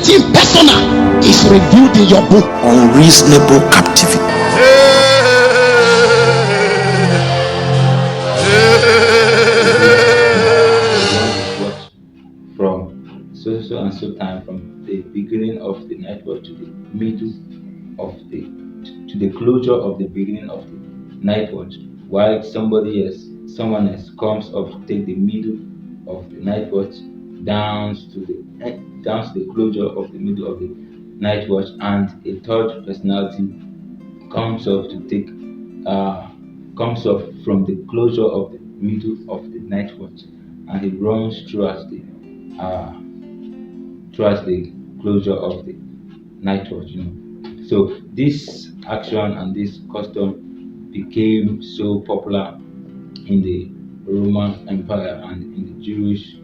something personal is revealed in your book. Unreasonable captivity. Watch from so and so time, from the beginning of the night watch to the middle of the to the closure of the beginning of the night watch, while someone else comes up to take the middle of the night watch down to the closure of the middle of the night watch, and a third personality comes up to take comes up from the closure of the middle of the night watch, and he runs uh, throughout the closure of the night watch. So this action and this custom became so popular in the Roman Empire and in the Jewish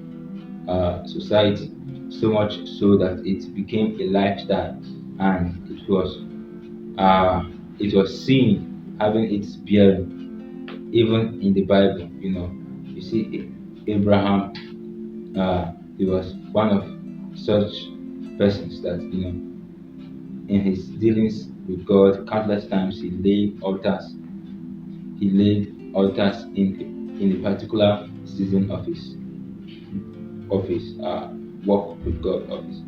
society, so much so that it became a lifestyle, and uh, it was seen having its bearing even in the Bible. You see Abraham. He was one of such persons that in his dealings with God, countless times he laid altars. He laid altars in a particular season of his work with God, of his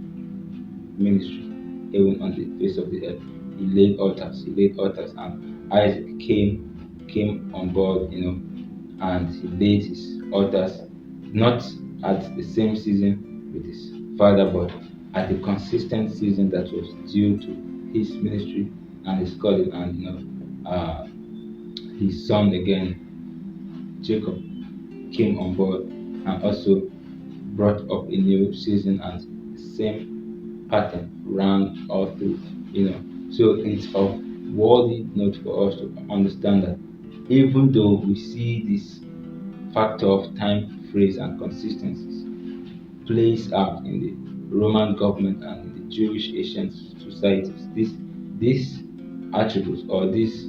ministry, even on the face of the earth. He laid altars. He laid altars, and Isaac came on board, and he laid his altars not at the same season with his father, but at a consistent season that was due to his ministry and his calling, and his son again, Jacob, came on board and also brought up a new season, and the same pattern ran all through. So it's of worthy note for us to understand that even though we see this factor of time, phrase, and consistencies plays out in the Roman government and in the Jewish ancient societies, this attribute or this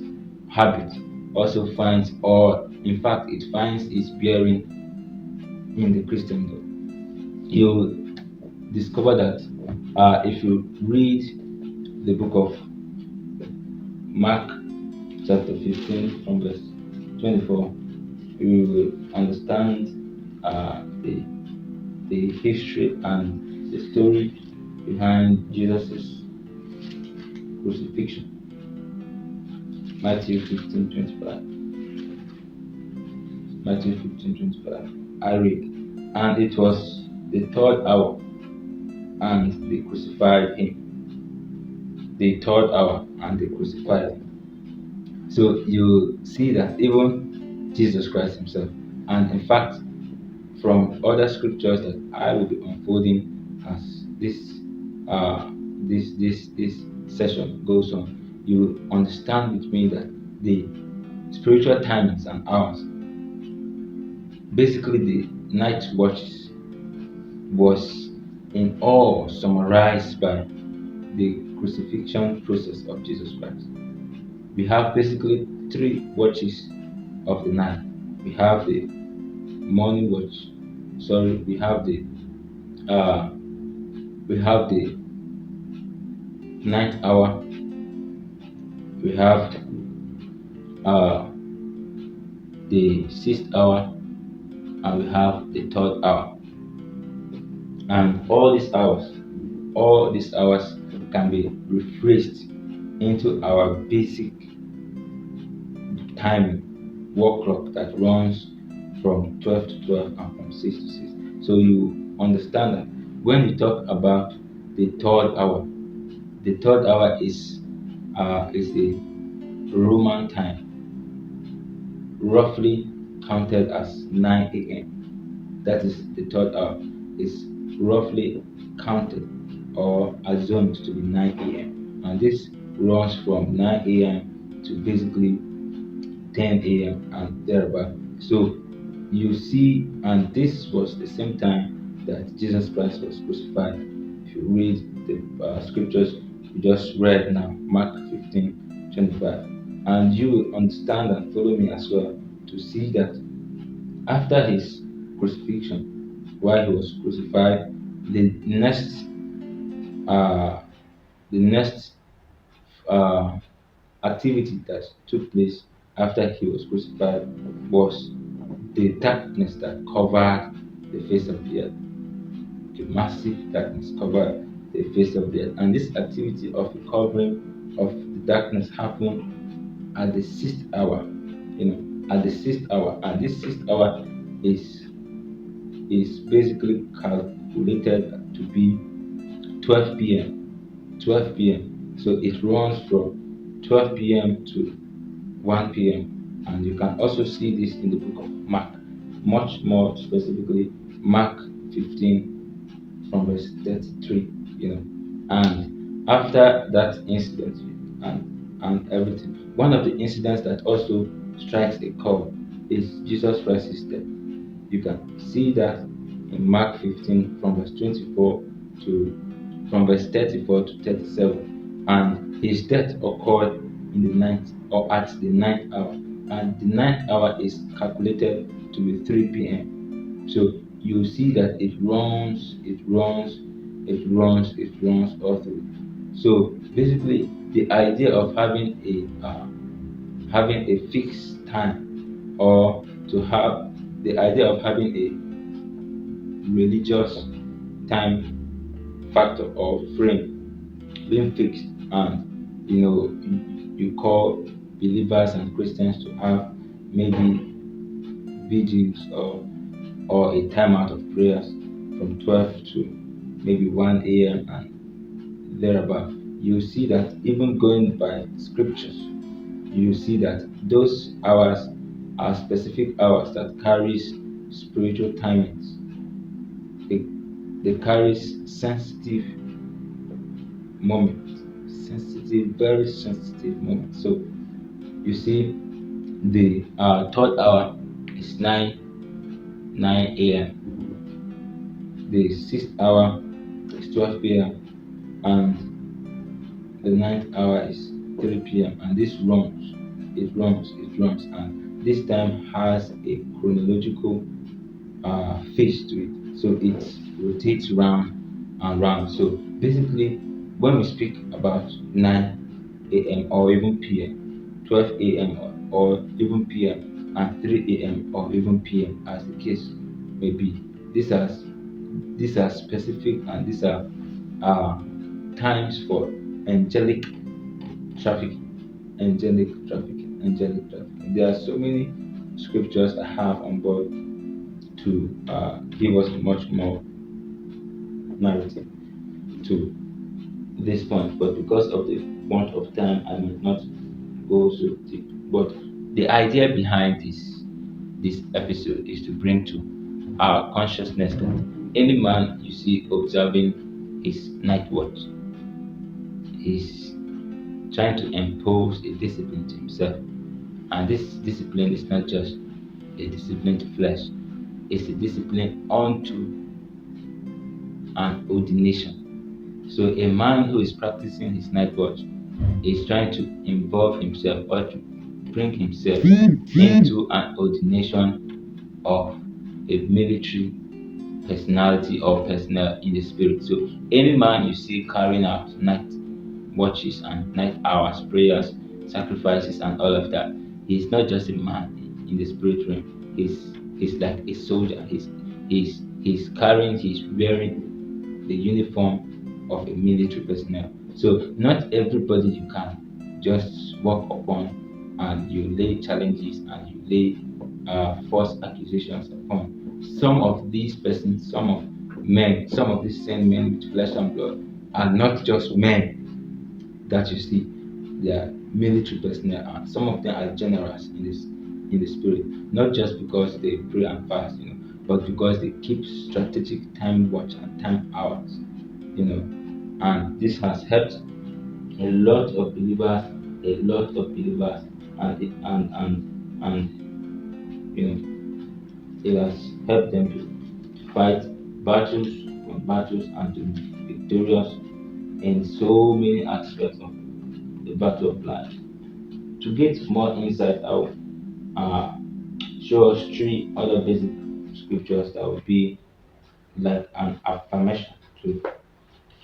habit also finds, or in fact it finds its bearing in the Christendom. You'll discover that if you read the book of Mark chapter 15 from verse 24, you will understand the history and the story behind Jesus' crucifixion. Matthew 15:25. Matthew 15:25. I read, and it was the third hour, and they crucified him. The third hour, and they crucified him. So you see that even Jesus Christ himself, and in fact, from other scriptures that I will be unfolding as this session goes on, you understand with me that the spiritual timings and hours, basically the night watches, was in all summarized by the crucifixion process of Jesus Christ. We have basically three watches of the night. We have the morning watch. Sorry, uh, we have the ninth hour. We have uh, the sixth hour, and we have the third hour. And all these hours can be rephrased into our basic timing work clock that runs from 12 to 12 and from 6 to 6. So you understand that when you talk about the third hour is the Roman time, roughly counted as 9 a.m. That is the third hour. Is roughly counted or assumed to be 9 a.m. And this runs from 9 a.m. to basically 10 a.m. and thereabout. So you see, and this was the same time that Jesus Christ was crucified. If you read the scriptures we just read now, Mark 15:25, and you will understand and follow me as well to see that after his crucifixion, while he was crucified, the next uh, the next uh, activity that took place after he was crucified was the darkness that covered the face of the earth. The massive darkness covered the face of the earth. And this activity of the covering of the darkness happened at the sixth hour. At the sixth hour. And this sixth hour is is basically calculated to be 12 p.m. 12 p.m. So it runs from 12 p.m. to 1 p.m. And you can also see this in the book of Mark, much more specifically, Mark 15 from verse 33. And after that incident and everything, one of the incidents that also strikes a chord is Jesus Christ's death. You can see that in Mark 15 from verse 24 to from verse 34 to 37. And his death occurred in the ninth or at the ninth hour. And the ninth hour is calculated to be 3 p.m. So you see that it runs all through. So basically, the idea of having a fixed time, or to have the idea of having a religious time factor or frame being fixed, and you call believers and Christians to have maybe vigils or a time out of prayers from 12 to maybe 1 a.m. and thereabout. You see that even going by scriptures, you see that those hours are specific hours that carries spiritual timings. They, they carries sensitive moments, very sensitive moments. So you see, the third hour is 9 a.m. The sixth hour is 12 p.m. and the ninth hour is 3 p.m. And this runs, and this time has a chronological phase to it. So it rotates round and round. So basically, when we speak about 9 a.m. or even p.m., 12 a.m. or even p.m., and 3 a.m. or even p.m., as the case may be, these are these are specific, and these are uh, times for angelic traffic, angelic traffic. There are so many scriptures I have on board to give us much more narrative to this point, but because of the want of time, I may not go so deep. But the idea behind this episode is to bring to our consciousness that any man you see observing his night watch is trying to impose a discipline to himself, and this discipline is not just a discipline to flesh; it's a discipline unto an ordination. So a man who is practicing his night watch is trying to involve himself or to bring himself into an ordination of a military personality or personnel in the spirit. So any man you see carrying out night watches and night hours, prayers, sacrifices, and all of that, he's not just a man in the spirit realm. He's like a soldier. He's carrying, he's wearing the uniform of a military personnel. So not everybody you can just walk upon and you lay challenges and you lay false accusations upon. Some of these persons, some of these same men with flesh and blood are not just men that you see. They are military personnel, and some of them are generals in the spirit, not just because they pray and fast, but because they keep strategic time watch and time hours, and this has helped a lot of believers, and it has helped them to fight battles and battles and to be victorious in so many aspects of the battle of life. To get more insight, I will uh, show us three other basic scriptures that will be like an affirmation to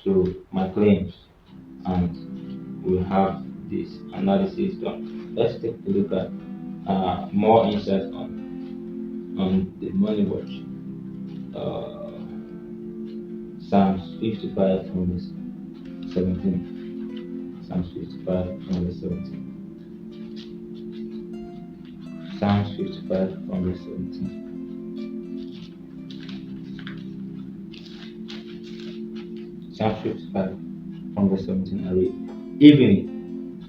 So my claims, and we have this analysis done. Let's take a look at more insight on the money watch. Uh, Psalms 55 from verse 17. Psalms 55 from verse 17. Psalms 55 from verse 17. Psalms 55 from verse 17. I read, evening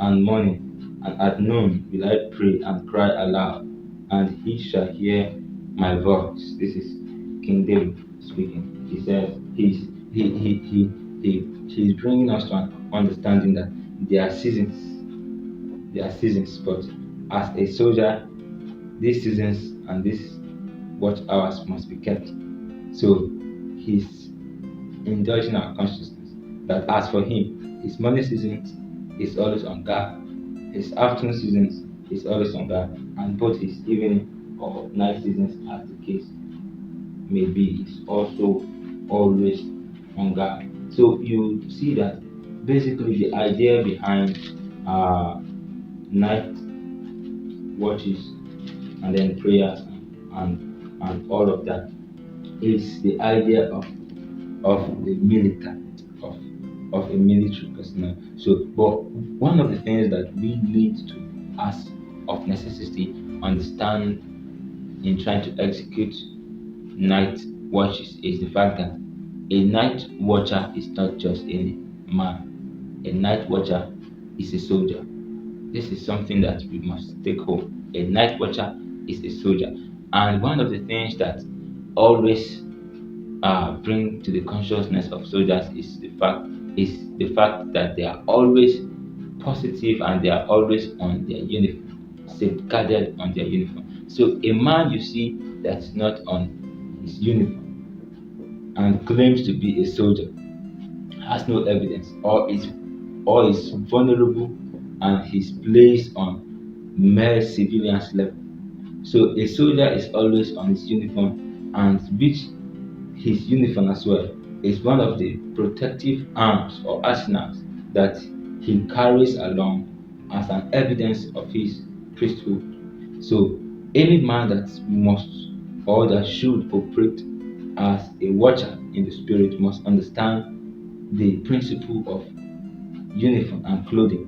and morning and at noon will I pray and cry aloud, and he shall hear my voice. This is King David speaking. He says he's bringing us to an understanding that there are seasons, but as a soldier, these seasons and these watch hours must be kept. So he's indulging our consciousness that as for him, his morning seasons is always on guard, his afternoon seasons is always on guard, and both his evening or night seasons, as the case may be, is also always on guard. So you see that basically the idea behind night watches and then prayers and all of that is the idea of the militant, of a military personnel. So, but one of the things that we need to, as of necessity, understand in trying to execute night watches is the fact that a night watcher is not just a man. A night watcher is a soldier. This is something that we must take home. A night watcher is a soldier, and one of the things that always bring to the consciousness of soldiers is the fact that they are always positive and they are always on their uniform, safeguarded on their uniform. So a man you see that's not on his uniform and claims to be a soldier has no evidence or is vulnerable and he's placed on mere civilians level. So a soldier is always on his uniform, and which his uniform as well is one of the protective arms or arsenals that he carries along as an evidence of his priesthood. So any man that must or that should operate as a watcher in the spirit must understand the principle of uniform and clothing.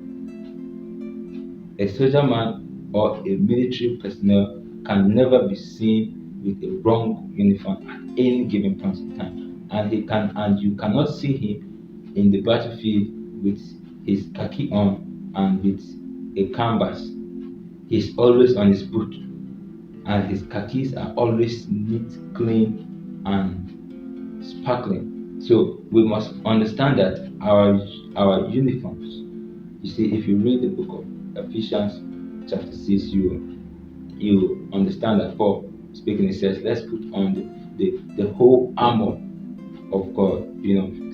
A soldier man or a military personnel can never be seen with a wrong uniform at any given point in time. And you cannot see him in the battlefield with his khaki on and with a canvas. He's always on his boot and his khakis are always neat, clean, and sparkling. So we must understand that our uniforms, you see, if you read the book of Ephesians chapter 6, you understand that Paul speaking, he says, let's put on the whole armor of God,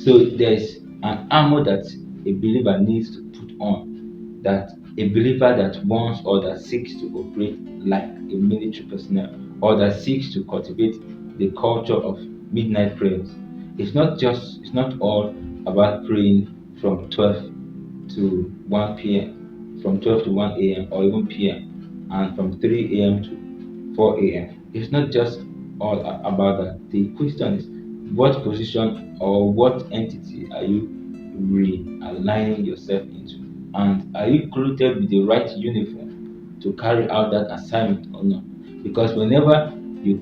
So there's an armor that a believer needs to put on, that a believer that wants or that seeks to operate like a military personnel or that seeks to cultivate the culture of midnight prayers. It's not all about praying from 12 to 1 p.m., from 12 to 1 a.m., or even p.m., and from 3 a.m. to 4 a.m. It's not just all about that. The question is, what position or what entity are you realigning yourself into? And are you clothed with the right uniform to carry out that assignment or not? Because whenever you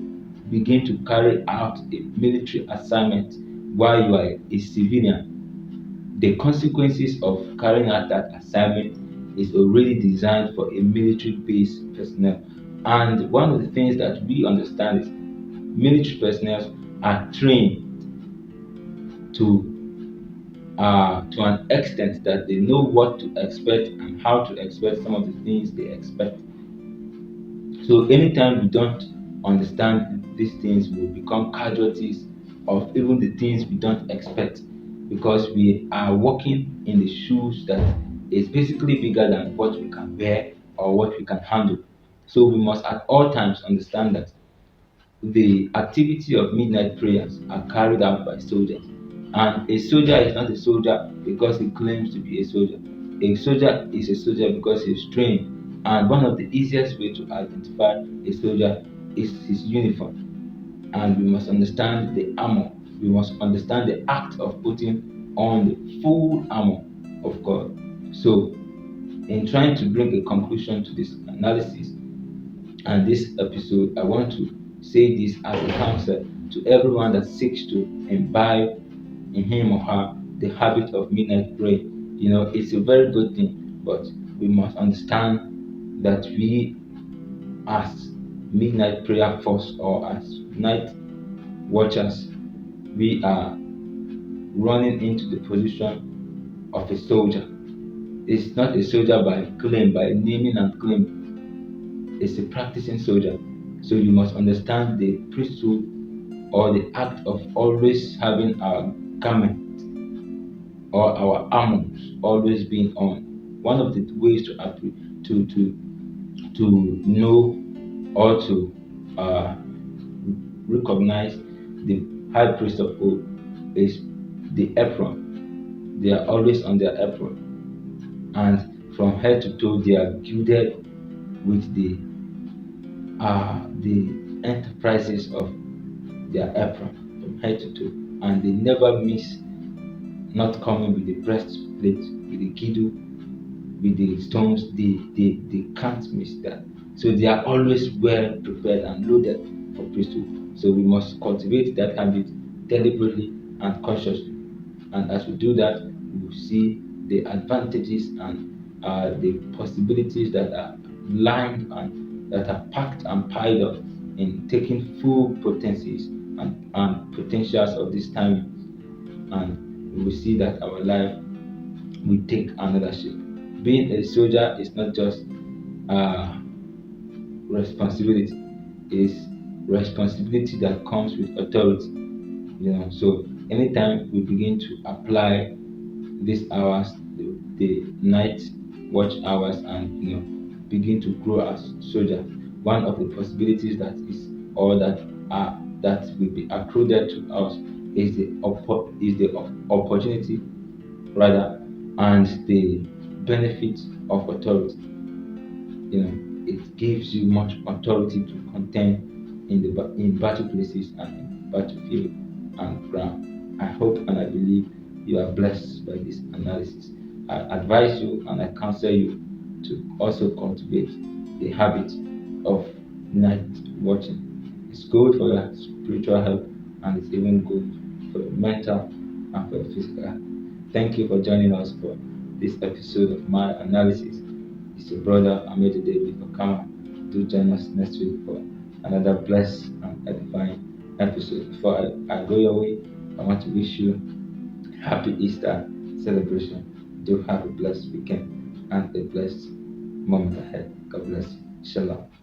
begin to carry out a military assignment while you are a civilian, the consequences of carrying out that assignment is already designed for a military based personnel. And one of the things that we understand is military personnel are trained to an extent that they know what to expect and how to expect some of the things they expect. So anytime we don't understand these things, we will become casualties of even the things we don't expect because we are walking in the shoes that is basically bigger than what we can bear or what we can handle. So we must at all times understand that the activity of midnight prayers are carried out by soldiers, And a soldier is not a soldier because he claims to be a soldier. A soldier is a soldier because he's trained. And one of the easiest way to identify a soldier is his uniform. And we must understand the armor. We must understand the act of putting on the full armor of God. So, in trying to bring a conclusion to this analysis and this episode, I want to say this as a counsel to everyone that seeks to imbibe in him or her the habit of midnight prayer. It's a very good thing, but we must understand that we, as midnight prayer force or as night watchers, we are running into the position of a soldier. It's not a soldier by claim, by naming and claim. It's a practicing soldier. So you must understand the priesthood or the act of always having our garment or our armors always being on. One of the ways to know or to uh, recognize the high priest of old is the apron. They are always on their apron, and from head to toe they are gilded with the enterprises of their apron from head to toe, and they never miss not coming with the breastplate, with the girdle, with the stones. They can't miss that. So they are always well prepared and loaded for priesthood. So we must cultivate that habit deliberately and consciously. And as we do that, we will see the advantages and the possibilities that are lined and that are packed and piled up in taking full potencies and potentials of this time. And we will see that our life will take another shape. Being a soldier is not just uh, responsibility, it's responsibility that comes with authority. So anytime we begin to apply these hours, the night watch hours, and begin to grow as soldiers, one of the possibilities that is or that will be accrued to us is the opportunity rather, and the benefit of authority. It gives you much authority to contend in battle places and in battlefield and ground. I hope and I believe you are blessed by this analysis. I advise you and I counsel you to also cultivate the habit of night watching. It's good for your spiritual health, and it's even good for your mental and for your physical health. Thank you for joining us for this episode of my analysis. It's your brother Ahmed David Okama. Do join us next week for another blessed and edifying episode. Before I go your way, I want to wish you happy Easter celebration. Do have a blessed weekend and a blessed moment ahead. God bless you. Shalom.